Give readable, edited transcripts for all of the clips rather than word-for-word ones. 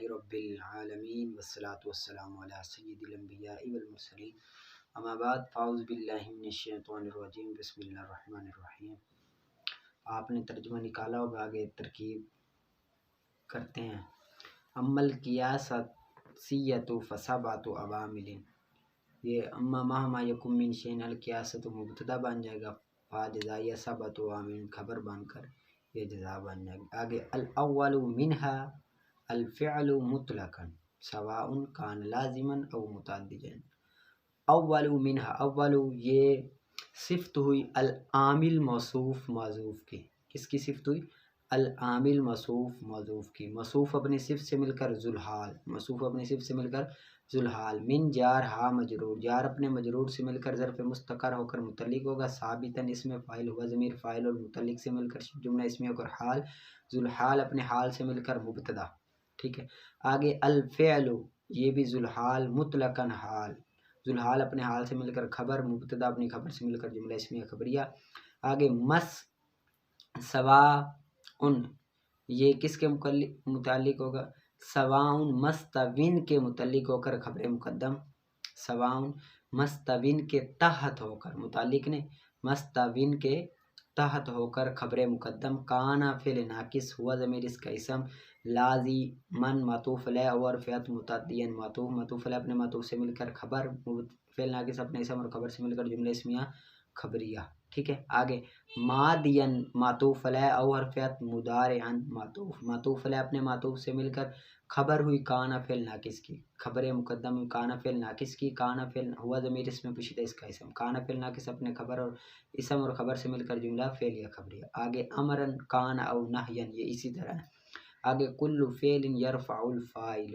رب العالمین والصلاة والسلام علی سید الانبیاء والمرسلین اما بعد فاعوذ باللہ من الشیطان الرجیم بسم اللہ الرحمن الرحیم۔ آپ نے ترجمہ نکالا ہوگا، آگے ترکیب کرتے ہیں۔ عمل قیاسیت فسبعۃ عوامل، یہ اما مہما یکم من شیء القیاست مبتدا بن جائے گا، فا جزائیہ سبعۃ عوامل خبر بن کر یہ جزا بن جائے گا۔ آگے الاول منہا الفعل مطلقا سواء کان لازما او متعدیا۔ اول منہا، اول یہ صفت ہوئی العامل موصوف معذوف کی۔ کس کی صفت ہوئی؟ العامل موصوف معذوف کی۔ موصوف اپنی صفت سے مل کر ذوالحال، موصوف اپنی صفت سے مل کر ذوالحال۔ من جار ہا مجرور، جار اپنے مجرور سے مل کر ظرف مستقر ہو کر متعلق ہوگا۔ ثابتاً اس میں فاعل ہوا ضمیر فاعل اور متعلق سے مل کر جملہ اسمی ہو کر حال، ذوالحال اپنے حال سے مل کر مبتدا، ٹھیک ہے۔ آگے الفعل، یہ بھی ذوالحال مطلقاً حال، ذوالحال اپنے حال سے مل کر خبر، مبتدا اپنی خبر سے مل کر جملہ اسمیہ خبریہ۔ آگے مس سواء، یہ کس کے متعلق ہوگا؟ سواء مستوین کے متعلق ہو کر خبر مقدم، سواء مستوین کے تحت ہو کر، متعلق نے مستوین کے تحت ہو کر خبر مقدم۔ کانا فعل ناقص، ہوا ضمیر اس کا اسم، لازی من معطوف علیہ اور فعل متعدین معطوف، معطوف علیہ اپنے معطوف سے مل کر خبر، فعل ناقص اپنے اسم اور خبر سے مل کر جملہ اسمیہ خبریہ، ٹھیک ہے۔ آگے ماضین معطوف علیہ اور فعل مضارع معطوف، معطوف علیہ اپنے معطوف سے مل کر خبر ہوئی کانا فعل ناقص کی، خبر مقدم ہوئی کانا فعل ناقص کی۔ کانا فعل ہوا ضمیر اس میں پوشیدہ اس کا اسم، کانا فعل ناقص اپنے خبر اور اسم اور خبر سے مل کر جملہ فعلیہ خبریہ۔ آگے امرن کان او نہین، یہ اسی طرح ہے۔ آگے کل فعل یرفع الفاعل،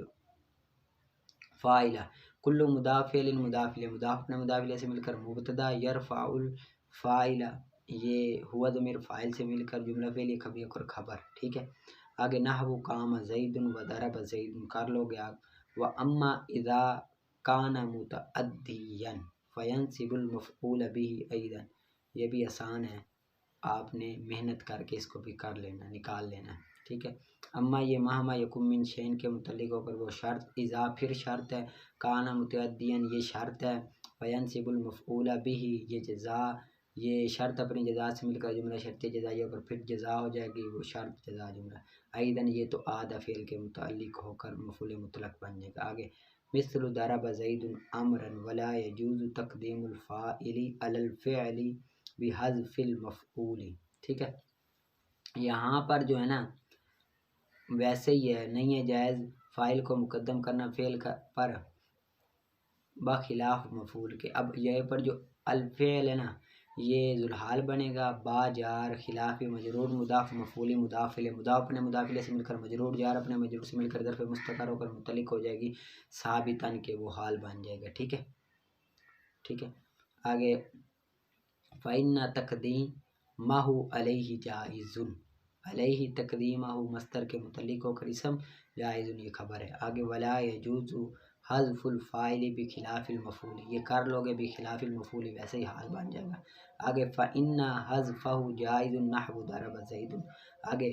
فاعلہ، کل مضاف فعل مضاف الیہ، مضاف اپنے مضاف الیہ سے مل کر مبتدا، یرفع الفاعل یہ ہوا ضمیر فاعل سے مل کر جملہ فعلیہ خبریہ اور خبر، ٹھیک ہے۔ آگے نحو قام زید و ضرب زید، کر لو گے آپ۔ و اما اذا کان متعدیا فینصب المفعول به ایضا، یہ بھی آسان ہے، آپ نے محنت کر کے اس کو بھی کر لینا، نکال لینا، ٹھیک ہے۔ اما یہ مہما یکم من شین کے متعلق ہو کر وہ شرط، اذا پھر شرط ہے، کانا متعدیا یہ شرط ہے، فینصب المفعول به یہ جزا، یہ شرط اپنی جزا سے مل کر جملہ شرطی جزائیہ پر پھر جزا ہو جائے گی، وہ شرط جزا جملہ۔ ایضاً یہ تو آدھا فعل کے متعلق ہو کر مفعول مطلق بن جائے گا۔ آگے مثل ضرب زید امرا ولا يجوز تقدیم الفاعل علی الفعل بحذف المفعول، ٹھیک ہے۔ یہاں پر جو ہے نا ویسے ہی ہے، نہیں ہے جائز فاعل کو مقدم کرنا فعل پر بخلاف مفعول کے۔ اب یہ پر جو الفعل ہے نا یہ ذوالحال بنے گا، با جار خلاف مجرور مضاف مفعولی مضاف الیہ، مضاف اپنے مضاف الیہ سے مل کر مجرور، جار اپنے مجرور سے مل کر ظرف مستقر ہو کر متعلق ہو جائے گی، ثابتاً کے وہ حال بن جائے گا، ٹھیک ہے، ٹھیک ہے۔ آگے فَإِنَّ تَقْدِيمَهُ عَلَيْهِ جَائِزٌ، علیہ تقدیمہ مصدر کے متعلق ہو کر اسم، جائز یہ خبر ہے۔ آگے ولا یجوز حذف الفاعل بخلاف المفعول، یہ کر لو گے بخلاف المفعول ویسے ہی حال بن جائے گا۔ آگے فإن حذفہ جائز نحو ضرب زید۔ آگے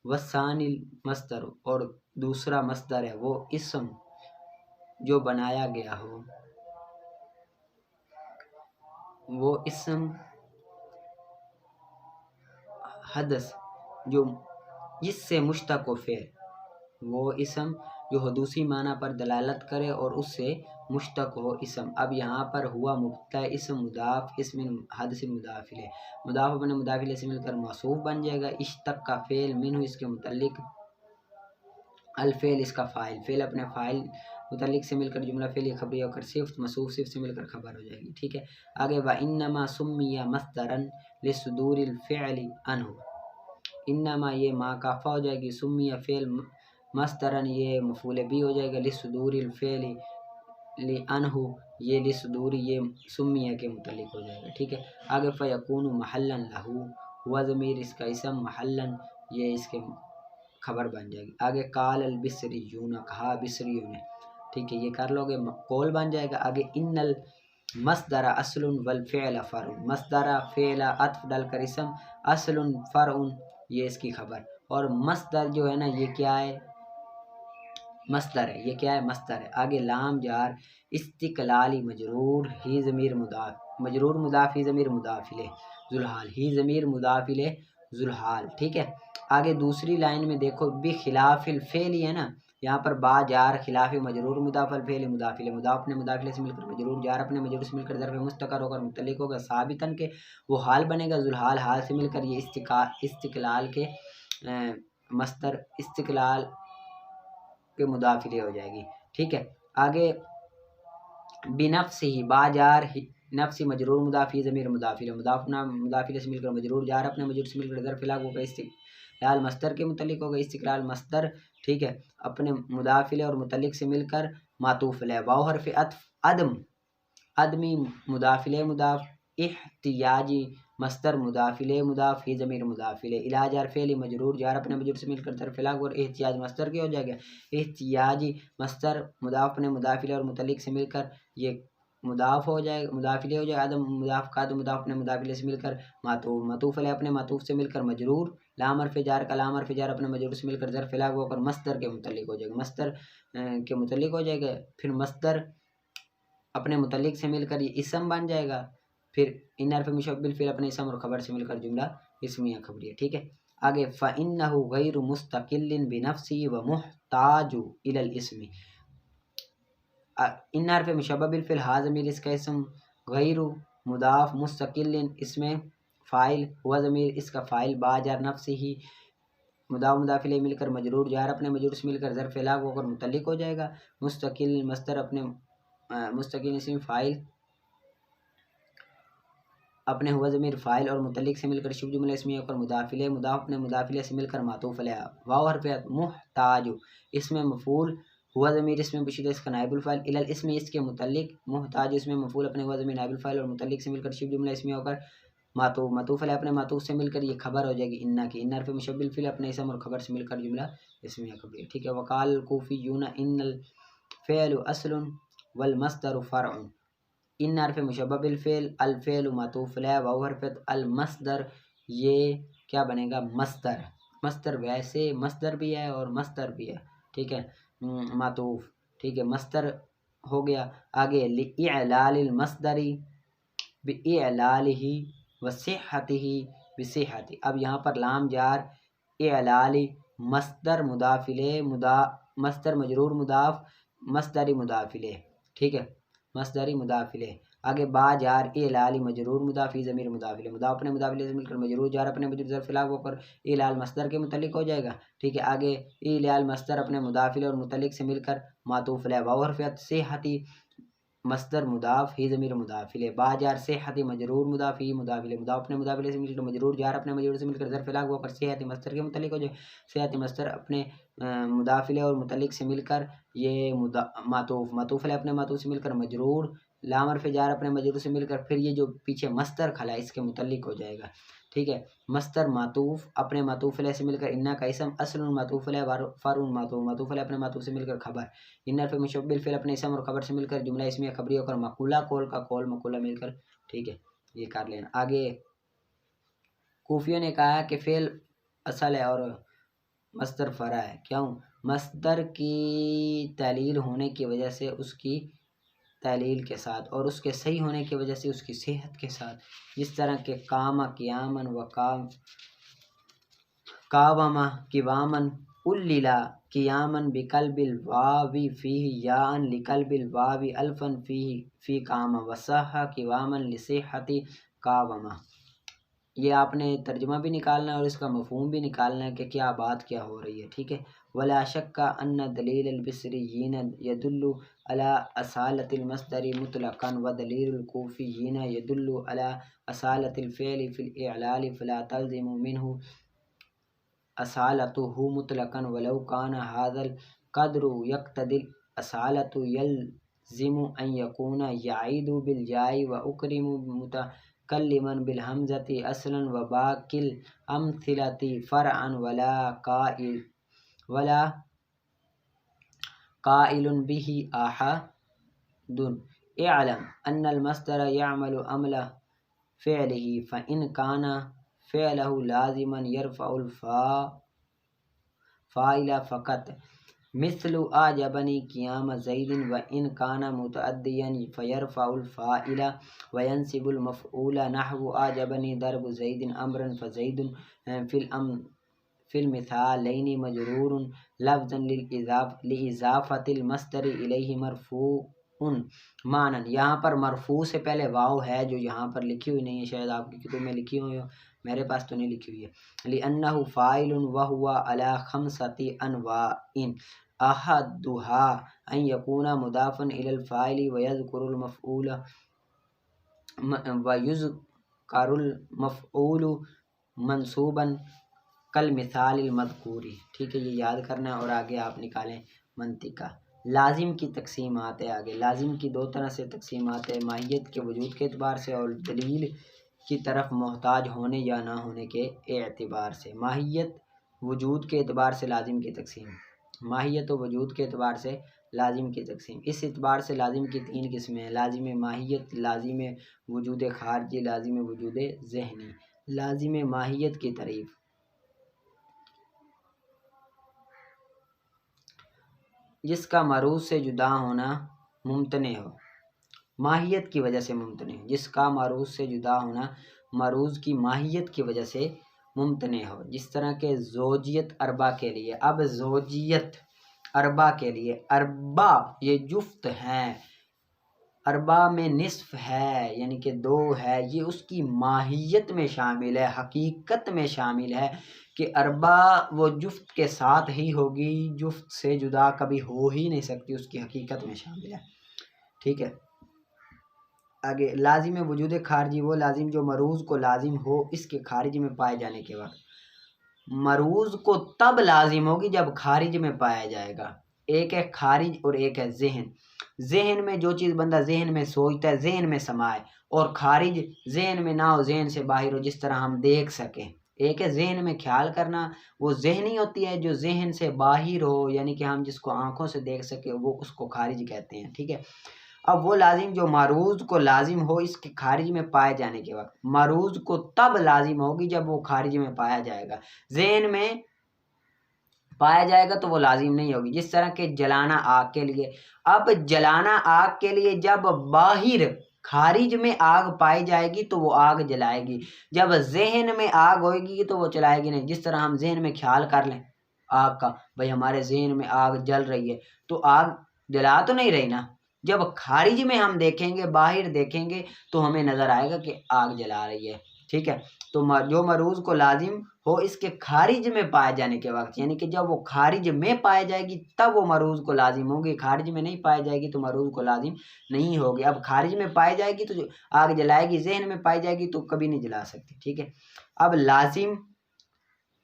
والثانی المصدر، اور دوسرا مصدر ہے وہ اسم جو بنایا گیا ہو، وہ اسم حدث جو اس سے مشتق و فعل، وہ اسم جو حدوثی معنی پر دلالت کرے اور اس سے مشتق ہو اسم۔ اب یہاں پر ہوا مبتدا اسم مضاف، اسم حدث مضاف الیہ، مضاف اپنے مضاف الیہ سے مل کر موصوف بن جائے گا۔ اشتق کا فعل منہ اس کے متعلق، الفعل اس کا فاعل، فعل اپنے فاعل متعلق سے مل کر جملہ فعلیہ خبریہ ہو کر صفت موصوف صفت سے مل کر خبر ہو جائے گی، ٹھیک ہے۔ آگے وانما سمی مصدرا لصدور الفعل عنہ، انما یہ ما کافہ ہو جائے گی، سمی فعل مصدرن یہ مفعول بھی ہو جائے گا، لصدور الفعل عنہ یہ لصدور یہ سمیہ کے متعلق ہو جائے گا، ٹھیک ہے۔ آگے فیکون محلا لہ، ہوا ضمیر اس کا اسم، محلا یہ اس کے خبر بن جائے گی۔ آگے قال البصریون، کہا بصریوں نے، ٹھیک ہے، یہ کر لو گے قول بن جائے گا۔ آگے ان المصدر اصل والفعل فرع، مصدر فعل عطف ڈال کر اسم، اصل فرع یہ اس کی خبر، اور مصدر جو ہے نا یہ کیا ہے؟ مصدر ہے، یہ کیا ہے؟ مصدر ہے۔ آگے لام جار استقلالی مجرور ہی ضمیر مضاف، مجرور مضاف ہی ضمیر مضاف الیہ ذوالحال، ہی ضمیر مضاف الیہ ذوالحال، ٹھیک ہے۔ آگے دوسری لائن میں دیکھو بخلاف الفعل ہے نا، یہاں پر با جار خلاف مجرور مضاف الفعل مضاف الیہ، مضاف اپنے مضاف الیہ سے مل کر مجرور، جار اپنے مجرور سے مل کر ظرف مستقر ہو کر متعلق ہوگا ثابتاً کے وہ حال بنے گا، ذوالحال حال سے مل کر یہ استقلال کے مصدر استقلال کے مضاف الیہ ہو جائے گی، ٹھیک ہے۔ آگے بنفس ہی با جار نفسی مجرور مضاف ہی ضمیر مضاف الیہ، مضاف مضاف الیہ سے مل کر مجرور، جار اپنے مجرور سے مل کر ظرف لاغ ہوگا استقلال مصدر کے متعلق ہوگا، استقلال مصدر، ٹھیک ہے، اپنے مضاف الیہ اور متعلق سے مل کر معطوف علیہ، واو حرف عطف عدم، عدمی مضاف الیہ مضاف، احتیاجی مصدر مضاف الیہ مضاف ہی ضمیر مضاف الیہ، الی جار فعل مجرور، جار اپنے مجرور سے مل کر ظرف لاغ، اور احتیاج مصدر کیا ہو جائے گا؟ احتیاجی مصدر مضاف اپنے مضاف الیہ اور متعلق سے مل کر یہ مضاف ہو جائے گا، مضاف الیہ ہو جائے گا، عدم مضاف کا عدم مضاف اپنے مضاف الیہ سے مل کر معطوف، معطوف علیہ اپنے معطوف سے مل کر مجرور، لام حرف جار کا لام حرف جار اپنے مجرور سے مل کر ظرف لاغ ہو کر مصدر کے متعلق ہو جائے گا، مصدر کے متعلق ہو جائے گا، پھر مصدر اپنے متعلق سے مل کر یہ اسم بن جائے گا، پھر ان حرف مشبہ بالفعل اپنے اسم اور خبر سے مل کر جملہ اسمیہ خبریہ، ٹھیک ہے۔ آگے فإنه غیر مستقل بنفسه ومحتاج الى الاسم، ان حرف مشبہ بالفعل ہا ضمیر اس کا اسم، غیر مضاف مستقل اس میں فاعل، ہوا ضمیر اس کا فاعل، با جار نفس ہی مضاف مضاف الیہ مل کر مجرور، جار اپنے مجرور سے مل کر ظرف لاغ ہو کر متعلق ہو جائے گا، مستقل مصدر اپنے مستقل اسم فاعل اپنے ہوا ضمیر فاعل اور متعلق سے مل کر شبہ جملہ اسمیہ ہو کر مضاف الیہ، مضاف اپنے مضاف الیہ سے مل کر معطوف علیہ، واو حرف محتاج اس میں مفعول، ہوا ضمیر اس میں بشدہ اس کا نائب الفاعل، الی الاسم اس کے متعلق، محتاج اس میں مفعول اپنے ہوا ضمیر نائب الفاعل اور متعلق سے مل کر شبہ جملہ اسمیہ ہو کر معطوف، معطوف علیہ اپنے معطوف سے مل کر یہ خبر ہو جائے گی انا کی، ان حرف مشبہ بالفعل اپنے اسم اور خبر سے مل کر جملہ اسمیہ خبریہ، ٹھیک ہے۔ وقال الکوفیون ان الفعل اصل والمصدر فرع، ان حرف مشبہ بالفعل، الفعل معطوف علیہ، واو حرف المصدر، یہ کیا بنے گا؟ مصدر، مصدر ویسے مصدر بھی ہے اور مصدر بھی ہے، ٹھیک ہے، معطوف، ٹھیک ہے، مصدر ہو گیا۔ آگے لإعلال المصدر بإعلالہ وصحتہ بصحتہ، اب یہاں پر لام جار اعلال مصدر مضاف الیہ مصدر مجرور مضاف مصدری مضاف الیہ، ٹھیک ہے، مصدری مضاف الیہ۔ آگے با جار اعلال مجرور مضاف ہی ضمیر مضاف الیہ، مضاف اپنے مضاف الیہ سے مل کر مجرور، جار اپنے مجرور ظرف لاغ ہو کر اعلال مصدر کے متعلق ہو جائے گا، ٹھیک ہے۔ آگے اعلال مصدر اپنے مضاف الیہ اور متعلق سے مل کر معطوف علیہ، واو حرف صحتی مصدر مضاف ہی ضمیر مضاف الیہ، با جار صحتی مجرور مضاف ہی مضاف الیہ، مضاف اپنے مضاف الیہ سے مل کر مجرور، جار اپنے مجرور سے مل کر ظرف لاغ ہو کر صحتی مصدر کے متعلق ہو جائے، صحتی مصدر اپنے مضاف الیہ اور متعلق سے مل کر یہ معطوف، معطوف علیہ اپنے معطوف سے مل کر مجرور، لام حرف جار اپنے مجرور سے مل کر پھر یہ جو پیچھے مصدر کھلا ہے اس کے متعلق ہو جائے گا، ٹھیک ہے۔ مصدر معطوف اپنے معطوف علیہ سے مل کر انا کا اسم، اصل معطوف علیہ، فرع معطوف، معطوف علیہ اپنے معطوف سے مل کر خبر، ان حرف مشبہ بالفعل اپنے اسم اور خبر سے مل کر جملہ اسمیہ خبری ہو کر مقولہ قول کا قول مقولہ مل کر، ٹھیک ہے، یہ کر لینا۔ آگے کوفیوں نے کہا کہ فعل اصل ہے اور مصدر فرع ہے، کیوں؟ مصدر کی تعلیل ہونے کی وجہ سے اس کی تعلیل کے ساتھ اور اس کے صحیح ہونے کی وجہ سے اس کی صحت کے ساتھ، جس طرح کہ قام قیامن و قاوم قوامن، الیلا قیامن بقلب الواو فیہ یاء لقلب الواو الفا فی قام، وصح قوامن لصحت قاوم، یہ آپ نے ترجمہ بھی نکالنا ہے اور اس کا مفہوم بھی نکالنا ہے کہ کیا بات کیا ہو رہی ہے، ٹھیک ہے۔ ولا شک ان دلیل البصریین یدل علی اصالۃ المصدر مطلقا ودلیل الکوفیین یدل علی اصالۃ الفعل فی الاعلال فلا تلزم منہ اصالتہ مطلقا ولو کان ھذا القدر یقتضی الاصالۃ یلزم ان یکون یعید بالجاء واکرم متکلما بالہمزۃ اصلا وباقی الامثلۃ فرعا ولا قائل به احد، اعلم ان المصدر يعمل عمل فعله فإن كان فعله لازما يرفع الفاعل فقط مثل اعجبنی قیام زید و ان کان متعدیا فیرفع الفاعل وینصب المفعول نحو اعجبنی ضرب زید امرا فزید فی المثالین مجرور لفظا لإضافة المصدر الیہ مرفوع معنی۔ یہاں پر مرفوع سے پہلے واو ہے جو یہاں پر لکھی ہوئی نہیں ہے، شاید آپ کی کتب میں لکھی ہوئی ہو، میرے پاس تو نہیں لکھی ہوئی ہے۔ لأنہ فاعل وہو علی خمسۃ انواع احدها ان یکون مضافا الی الفاعل ویذکر المفعول منصوبا کالمثال المذکور۔ ٹھیک ہے، یہ یاد کرنا ہے اور آگے آپ نکالیں منطقہ۔ لازم کی تقسیمات ہے آگے۔ لازم کی دو طرح سے تقسیمات ہے، ماہیت کے وجود کے اعتبار سے اور دلیل کی طرف محتاج ہونے یا نہ ہونے کے اعتبار سے۔ ماہیت وجود کے اعتبار سے لازم کی تقسیم، ماہیت و وجود کے اعتبار سے لازم کی تقسیم۔ اس اعتبار سے لازم کی تین قسمیں ہیں، لازم ماہیت، لازم وجود خارجی، لازم وجود ذہنی۔ لازم ماہیت کی تعریف، جس کا معروض سے جدا ہونا ممتنع ہو، ماہیت کی وجہ سے ممتنع ہو، جس کا معروض سے جدا ہونا معروض کی ماہیت کی وجہ سے ممتنع ہو، جس طرح کہ زوجیت اربع کے لیے۔ اب زوجیت اربع کے لیے، اربع یہ جفت ہیں، اربع میں نصف ہے یعنی کہ دو ہے، یہ اس کی ماہیت میں شامل ہے، حقیقت میں شامل ہے کہ اربع وہ جفت کے ساتھ ہی ہوگی، جفت سے جدا کبھی ہو ہی نہیں سکتی، اس کی حقیقت میں شامل ہے۔ ٹھیک ہے، آگے لازم وجود خارجی، وہ لازم جو معروض کو لازم ہو اس کے خارج میں پائے جانے کے وقت۔ معروض کو تب لازم ہوگی جب خارج میں پایا جائے گا۔ ایک ہے خارج اور ایک ہے ذہن۔ ذہن میں جو چیز بندہ ذہن میں سوچتا ہے ذہن میں سمائے، اور خارج ذہن میں نہ ہو، ذہن سے باہر ہو، جس طرح ہم دیکھ سکیں۔ ایک ہے ذہن میں خیال کرنا، وہ ذہنی ہوتی ہے، جو ذہن سے باہر ہو یعنی کہ ہم جس کو آنکھوں سے دیکھ سکیں وہ اس کو خارج کہتے ہیں۔ ٹھیک ہے، اب وہ لازم جو معروض کو لازم ہو اس کے خارج میں پائے جانے کے وقت، معروض کو تب لازم ہوگی جب وہ خارج میں پایا جائے گا، ذہن میں پایا جائے گا تو وہ لازم نہیں ہوگی۔ جس طرح کہ جلانا آگ کے لیے، اب جلانا آگ کے لیے جب باہر خارج میں آگ پائی جائے گی تو وہ آگ جلائے گی، جب ذہن میں آگ ہوئے گی تو وہ چلائے گی نہیں۔ جس طرح ہم ذہن میں خیال کر لیں آگ کا، بھئی ہمارے ذہن میں آگ جل رہی ہے تو آگ جلا تو نہیں رہی نا، جب خارج میں ہم دیکھیں گے، باہر دیکھیں گے تو ہمیں نظر آئے گا کہ آگ جلا رہی ہے۔ ٹھیک ہے، تو جو معروض کو لازم ہو اس کے خارج میں پائے جانے کے وقت، یعنی کہ جب وہ خارج میں پائے جائے گی تب وہ معروض کو لازم ہوگی، خارج میں نہیں پائے جائے گی تو معروض کو لازم نہیں ہوگی۔ اب خارج میں پائے جائے گی تو جو آگ جلائے گی، ذہن میں پائی جائے گی تو کبھی نہیں جلا سکتی۔ ٹھیک ہے، اب لازم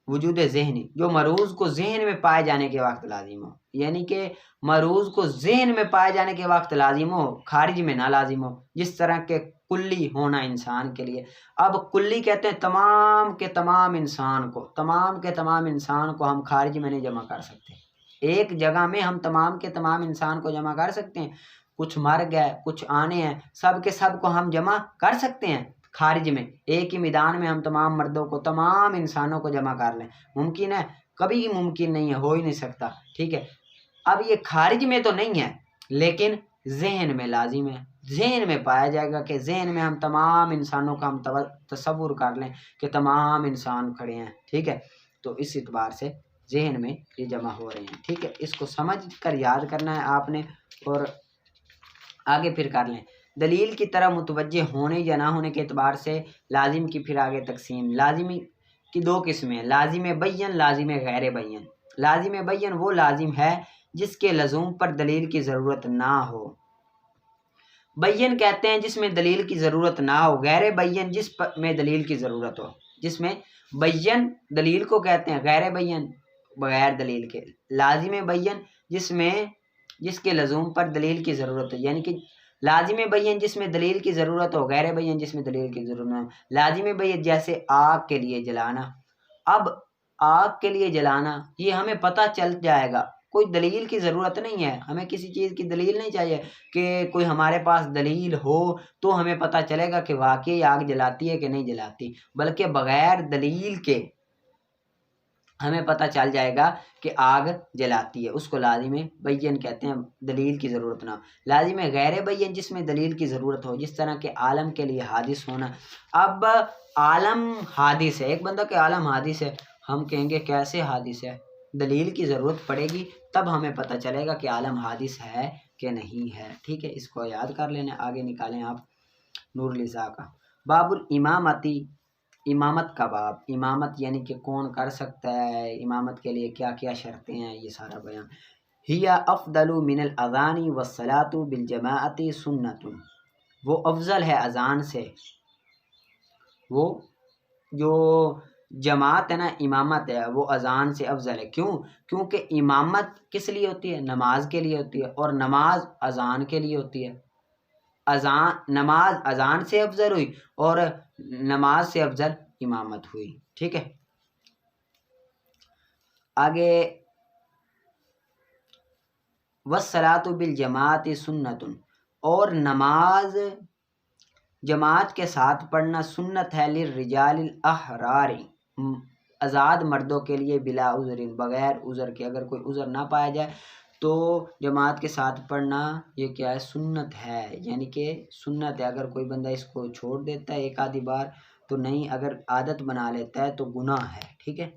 وجود ذہنی، جو معروض کو ذہن میں پائے جانے کے وقت لازم ہو، یعنی کہ معروض کو ذہن میں پائے جانے کے وقت لازم ہو، خارج میں نہ لازم ہو، جس طرح کہ کلی ہونا انسان کے لیے۔ اب کلی کہتے ہیں تمام کے تمام انسان کو، تمام کے تمام انسان کو ہم خارج میں نہیں جمع کر سکتے۔ ایک جگہ میں ہم تمام کے تمام انسان کو جمع کر سکتے ہیں، کچھ مر گئے کچھ آنے ہیں، سب کے سب کو ہم جمع کر سکتے ہیں خارج میں، ایک ہی میدان میں ہم تمام مردوں کو تمام انسانوں کو جمع کر لیں، ممکن ہے؟ کبھی ممکن نہیں ہے، ہو ہی نہیں سکتا۔ ٹھیک ہے، اب یہ خارج میں تو نہیں ہے لیکن ذہن میں لازم ہے، ذہن میں پایا جائے گا کہ ذہن میں ہم تمام انسانوں کا ہم تصور کر لیں کہ تمام انسان کھڑے ہیں۔ ٹھیک ہے، تو اس اعتبار سے ذہن میں یہ جمع ہو رہے ہیں۔ ٹھیک ہے، اس کو سمجھ کر یاد کرنا ہے آپ نے اور آگے پھر کر لیں۔ دلیل کی طرح متوجہ ہونے یا نہ ہونے کے اعتبار سے لازم کی پھر آگے تقسیم۔ لازمی کی دو قسمیں، لازم بین، لازم غیر بین۔ لازم بین وہ لازم ہے جس کے لزوم پر دلیل کی ضرورت نہ ہو، بین کہتے ہیں جس میں دلیل کی ضرورت نہ ہو، غیر بین جس میں دلیل کی ضرورت ہو، جس میں بین دلیل کو کہتے ہیں، غیر بین بغیر دلیل کے۔ لازم بین جس کے لزوم پر دلیل کی ضرورت ہو، یعنی کہ لازم بین جس میں دلیل کی ضرورت ہو، غیر بین جس میں دلیل کی ضرورت نہ ہو۔ لازم بین جیسے آگ کے لیے جلانا، اب آگ کے لیے جلانا یہ ہمیں پتہ چل جائے گا، کوئی دلیل کی ضرورت نہیں ہے، ہمیں کسی چیز کی دلیل نہیں چاہیے کہ کوئی ہمارے پاس دلیل ہو تو ہمیں پتہ چلے گا کہ واقعی آگ جلاتی ہے کہ نہیں جلاتی، بلکہ بغیر دلیل کے ہمیں پتہ چل جائے گا کہ آگ جلاتی ہے، اس کو لازم بین کہتے ہیں، دلیل کی ضرورت نہ ہو۔ لازم غیر بین جس میں دلیل کی ضرورت ہو، جس طرح کہ عالم کے لیے حادث ہونا۔ اب عالم حادث ہے، ایک بندہ کہ عالم حادث ہے، ہم کہیں گے کیسے حادث ہے؟ دلیل کی ضرورت پڑے گی تب ہمیں پتہ چلے گا کہ عالم حادث ہے کہ نہیں ہے، ٹھیک ہے؟ اس کو یاد کر لینا، آگے نکالیں آپ نور العزا کا باب الامامتی، امامت کا باب، امامت یعنی کہ کون کر سکتا ہے، امامت کے لیے کیا کیا شرطیں ہیں، یہ سارا بیان۔ ہی افضل من الاذان والصلاۃ بالجماعت سنت، وہ افضل ہے اذان سے، وہ جو جماعت ہے نا، امامت ہے، وہ اذان سے افضل ہے۔ کیوں؟ کیونکہ امامت کس لیے ہوتی ہے؟ نماز کے لیے ہوتی ہے، اور نماز اذان کے لیے ہوتی ہے۔ نماز اذان سے افضل ہوئی اور نماز سے افضل امامت ہوئی، ٹھیک ہے؟ آگے والصلاۃ بالجماعت سنت، اور نماز جماعت کے ساتھ پڑھنا سنت ہے، للرجال الاحرار، آزاد مردوں کے لیے، بلا عذر، بغیر عذر کے، اگر کوئی عذر نہ پایا جائے تو جماعت کے ساتھ پڑھنا یہ کیا ہے؟ سنت ہے، یعنی کہ سنت ہے۔ اگر کوئی بندہ اس کو چھوڑ دیتا ہے ایک آدھی بار تو نہیں، اگر عادت بنا لیتا ہے تو گناہ ہے، ٹھیک ہے؟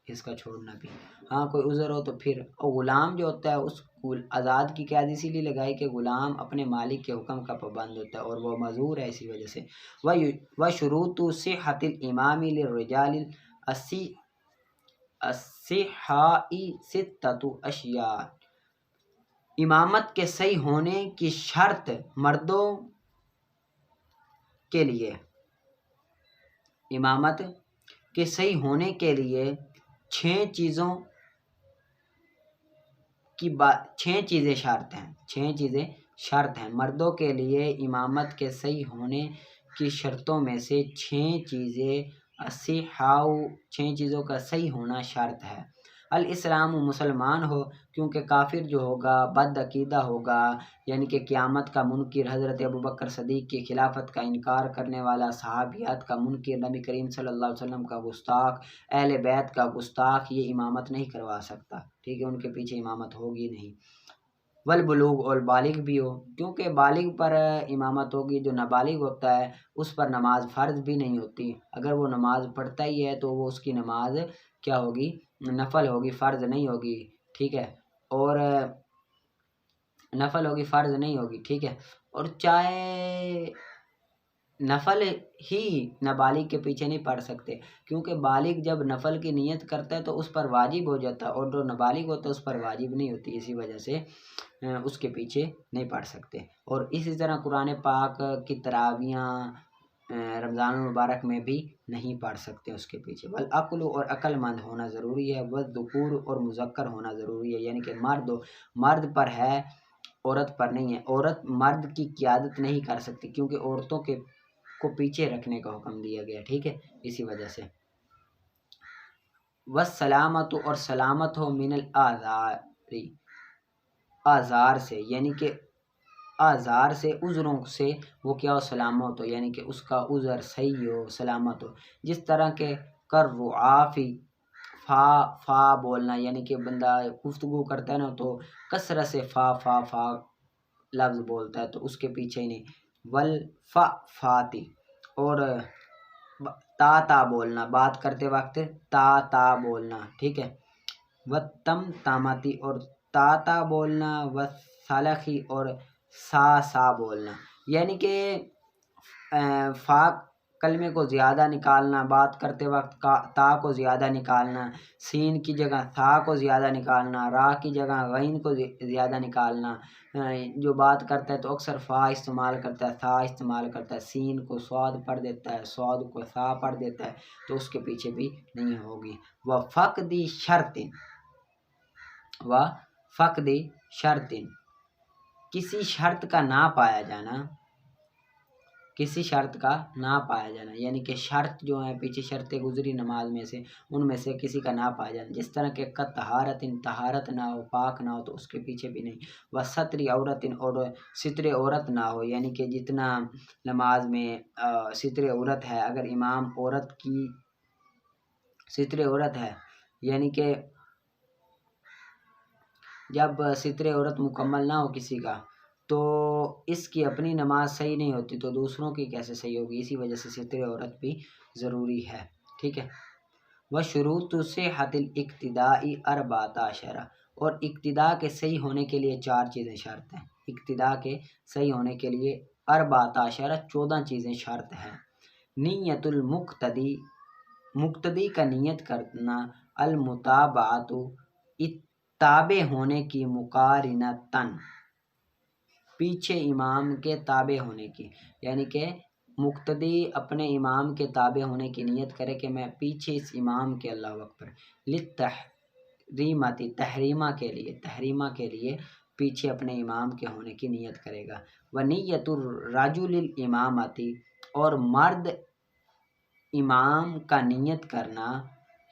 اس کا چھوڑنا بھی، ہاں کوئی عذر ہو تو پھر۔ اور غلام جو ہوتا ہے اس آزاد کی قید اسی لیے لگائی کہ غلام اپنے مالک کے حکم کا پابند ہوتا ہے اور وہ معذور ہے اسی وجہ سے۔ وشروط صحۃ الامام للرجال الصحاء ستۃ اشیاء، امامت کے صحیح ہونے کی شرط مردوں کے لیے، امامت کے صحیح ہونے کے لیے چھ چیزیں شرط ہیں، چھ چیزیں شرط ہیں مردوں کے لیے امامت کے صحیح ہونے کی شرطوں میں سے چھ چیزوں کا صحیح ہونا شرط ہے۔ الاسلام، مسلمان ہو، کیونکہ کافر جو ہوگا بد عقیدہ ہوگا، یعنی کہ قیامت کا منکر، حضرت ابوبکر صدیق کی خلافت کا انکار کرنے والا، صحابیات کا منکر، نبی کریم صلی اللہ علیہ وسلم کا گستاخ، اہل بیت کا گستاخ، یہ امامت نہیں کروا سکتا، ٹھیک ہے؟ ان کے پیچھے امامت ہوگی نہیں۔ والبلوغ، اور بالغ بھی ہو، کیونکہ بالغ پر امامت ہوگی، جو نابالغ ہوتا ہے اس پر نماز فرض بھی نہیں ہوتی، اگر وہ نماز پڑھتا ہی ہے تو وہ اس کی نماز کیا ہوگی؟ نفل ہوگی، فرض نہیں ہوگی، ٹھیک ہے؟ اور نفل ہوگی، فرض نہیں ہوگی، ٹھیک ہے؟ اور چاہے نفل ہی نابالغ کے پیچھے نہیں پڑھ سکتے، کیونکہ بالغ جب نفل کی نیت کرتا ہے تو اس پر واجب ہو جاتا ہے، اور جو نابالغ ہوتا ہے اس پر واجب نہیں ہوتی، اسی وجہ سے اس کے پیچھے نہیں پڑھ سکتے۔ اور اسی طرح قرآن پاک کی تراویحاں رمضان المبارک میں بھی نہیں پڑھ سکتے اس کے پیچھے۔ والعقل، اور عقل مند ہونا ضروری ہے، والذکور، اور مذکر ہونا ضروری ہے، یعنی کہ مرد پر ہے، عورت پر نہیں ہے، عورت مرد کی قیادت نہیں کر سکتی، کیونکہ عورتوں کو پیچھے رکھنے کا حکم دیا گیا، ٹھیک ہے؟ اسی وجہ سے۔ والسلامت، اور سلامت ہو، من الاعذار، آزار سے، یعنی کہ آزار سے، عذروں سے وہ کیا ہو؟ سلامت ہو، یعنی کہ اس کا عذر صحیح ہو، سلامت ہو۔ جس طرح کہ کرعافی، فا بولنا، یعنی کہ بندہ گفتگو کرتا ہے نا تو کثرت سے فا لفظ بولتا ہے تو اس کے پیچھے ہی نہیں۔ والفاتی، اور تا بولنا، بات کرتے وقت تا بولنا، ٹھیک ہے؟ والتمتمتی، اور تا بولنا، والسلخی، اور سا بولنا، یعنی کہ فا کلمے کو زیادہ نکالنا، بات کرتے وقت تا کو زیادہ نکالنا، سین کی جگہ تھا کو زیادہ نکالنا، را کی جگہ غین کو زیادہ نکالنا۔ جو بات کرتا ہے تو اکثر فا استعمال کرتا ہے، تھا استعمال کرتا ہے، سین کو صاد پڑھ دیتا ہے، صاد کو ثا پڑھ دیتا ہے، تو اس کے پیچھے بھی نہیں ہوگی۔ وفقدی شرط، کسی شرط کا نہ پایا جانا، کسی شرط کا نہ پایا جانا، یعنی کہ شرط جو ہیں پیچھے شرطیں گزری نماز میں سے، ان میں سے کسی کا نہ پایا جانا، جس طرح کہ طہارت نہ ہو، پاک نہ ہو تو اس کے پیچھے بھی نہیں۔ وستر عورت، اور ستر عورت نہ ہو، یعنی کہ جتنا نماز میں ستر عورت ہے، اگر امام عورت کی ستر عورت ہے یعنی کہ جب ستر عورت مکمل نہ ہو کسی کا تو اس کی اپنی نماز صحیح نہیں ہوتی تو دوسروں کی کیسے صحیح ہوگی، اسی وجہ سے ستر عورت بھی ضروری ہے، ٹھیک ہے۔ وشروط صحت الاقتداء 14، اور اقتداء کے صحیح ہونے کے لیے 4 چیزیں شرط ہیں، اقتداء کے صحیح ہونے کے لیے 14 چیزیں شرط ہیں۔ نیت المقتدی، مقتدی کا نیت کرنا، المتابعۃ، تابع ہونے کی، مقارنتاً، پیچھے امام کے تابع ہونے کی، یعنی کہ مقتدی اپنے امام کے تابع ہونے کی نیت کرے کہ میں پیچھے اس امام کے، اللہ اکبر، للتحریمۃ، تحریمہ کے لیے پیچھے اپنے امام کے ہونے کی نیت کرے گا۔ ونیت الرجل الامامۃ، اور مرد امام کا نیت کرنا،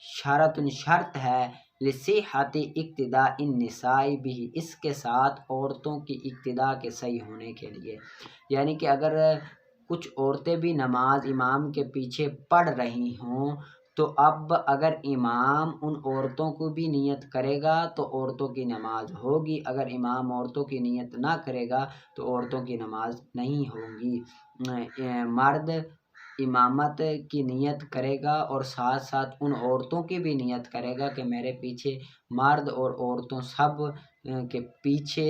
شرط ہے، لصحت اقتداء النساء بہ، اس کے ساتھ عورتوں کی اقتداء کے صحیح ہونے کے لیے، یعنی کہ اگر کچھ عورتیں بھی نماز امام کے پیچھے پڑھ رہی ہوں تو اب اگر امام ان عورتوں کو بھی نیت کرے گا تو عورتوں کی نماز ہوگی، اگر امام عورتوں کی نیت نہ کرے گا تو عورتوں کی نماز نہیں ہوگی۔ مرد امامت کی نیت کرے گا اور ساتھ ساتھ ان عورتوں کی بھی نیت کرے گا کہ میرے پیچھے، مرد اور عورتوں سب کے پیچھے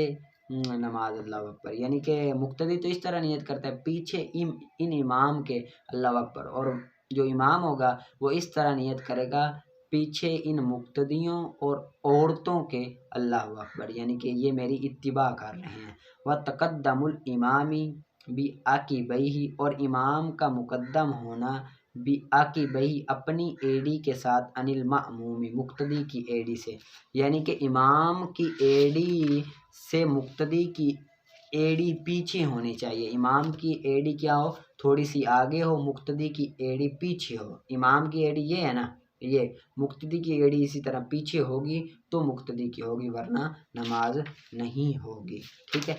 نماز، اللہ اکبر، یعنی کہ مقتدی تو اس طرح نیت کرتا ہے پیچھے ان امام کے، اللہ اکبر، اور جو امام ہوگا وہ اس طرح نیت کرے گا پیچھے ان مقتدیوں اور عورتوں کے، اللہ اکبر، یعنی کہ یہ میری اتباع کر رہے ہیں۔ وتقدم الامام بعقبیہ، اور امام کا مقدم ہونا، بعقبیہ، اپنی ایڑی کے ساتھ، عن المأموم، مقتدی کی ایڑی سے، یعنی کہ امام کی ایڑی سے مقتدی کی ایڑی پیچھے ہونی چاہیے، امام کی ایڑی کیا ہو، تھوڑی سی آگے ہو، مقتدی کی ایڑی پیچھے ہو، امام کی ایڑی یہ ہے نا، یہ مقتدی کی ایڑی اسی طرح پیچھے ہوگی تو مقتدی کی ہوگی، ورنہ نماز نہیں ہوگی، ٹھیک ہے۔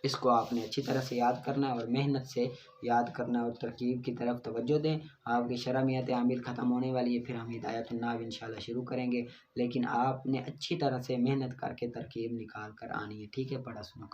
اس کو آپ نے اچھی طرح سے یاد کرنا ہے اور محنت سے یاد کرنا ہے اور ترکیب کی طرف توجہ دیں۔ آپ کی شرمیت عامل ختم ہونے والی ہے، پھر ہم ہدایت النحو انشاءاللہ شروع کریں گے، لیکن آپ نے اچھی طرح سے محنت کر کے ترکیب نکال کر آنی ہے، ٹھیک ہے، پڑھا سنا۔